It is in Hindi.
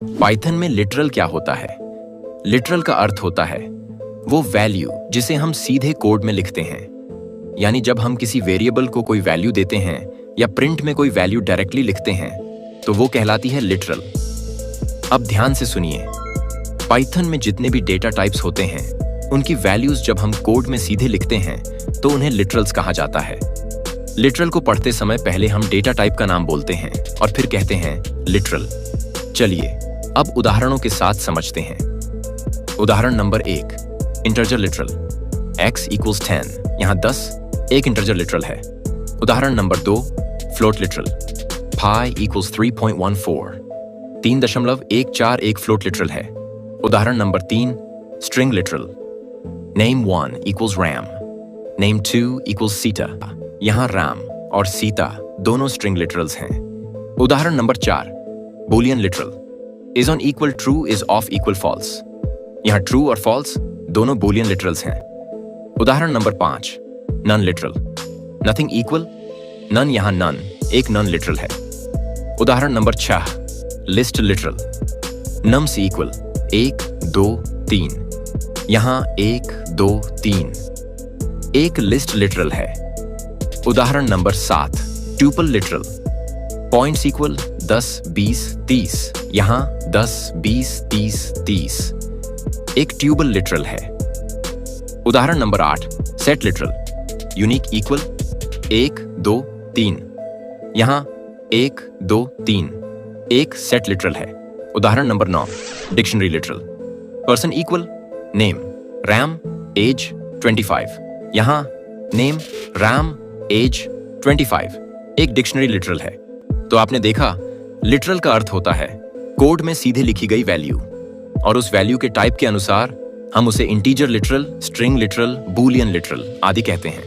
पाइथन में लिटरल क्या होता है? लिटरल का अर्थ होता है वो वैल्यू जिसे हम सीधे कोड में लिखते हैं। यानी जब हम किसी वेरिएबल को कोई वैल्यू देते हैं या प्रिंट में कोई वैल्यू डायरेक्टली लिखते हैं तो वो कहलाती है लिटरल। अब ध्यान से सुनिए, पाइथन में जितने भी डेटा टाइप्स होते हैं उनकी वैल्यूज जब हम कोड में सीधे लिखते हैं तो उन्हें लिटरल्स कहा जाता है। लिटरल को पढ़ते समय पहले हम डेटा टाइप का नाम बोलते हैं और फिर कहते हैं लिटरल। चलिए अब उदाहरणों के साथ समझते हैं। उदाहरण नंबर 1, इंटरजर लिटरल। x = 10, यहाँ 10 एक इंटरजर लिटरल है। उदाहरण नंबर 2, फ्लोट लिटरल। pi = 3.14, 3.141 एक फ्लोट लिटरल है। उदाहरण number 3, string literal. name1 = ram, name2 = Sita, यहाँ राम और सीता दोनों स्ट्रिंग लिटरल्स हैं। उदाहरण number 4, Boolean literal. is on equal true is off equal false, यहाँ true और false दोनों बूलियन लिटरल्स हैं। उदाहरण नंबर 5, none literal. nothing equal, none यहाँ नन एक नन लिटरल है। उदाहरण नंबर 6, लिस्ट लिटरल। nums equal 1 2 3, यहाँ 1 2 3 एक लिस्ट लिटरल है। उदाहरण number 7, tuple literal. Points equal 10 20 30, यहाँ 10 20 30 30 एक ट्यूबल लिटरल है। उदाहरण number 8, set literal. Unique equal 1 2 3, यहाँ 1 2 3 एक सेट लिटरल है। उदाहरण नंबर 9, dictionary literal. Person equal name, Ram age 25, यहाँ नेम रैम एज 25 एक डिक्शनरी लिटरल है। तो आपने देखा, लिटरल का अर्थ होता है कोड में सीधे लिखी गई वैल्यू, और उस वैल्यू के टाइप के अनुसार हम उसे integer literal, string literal, Boolean literal आदि कहते हैं।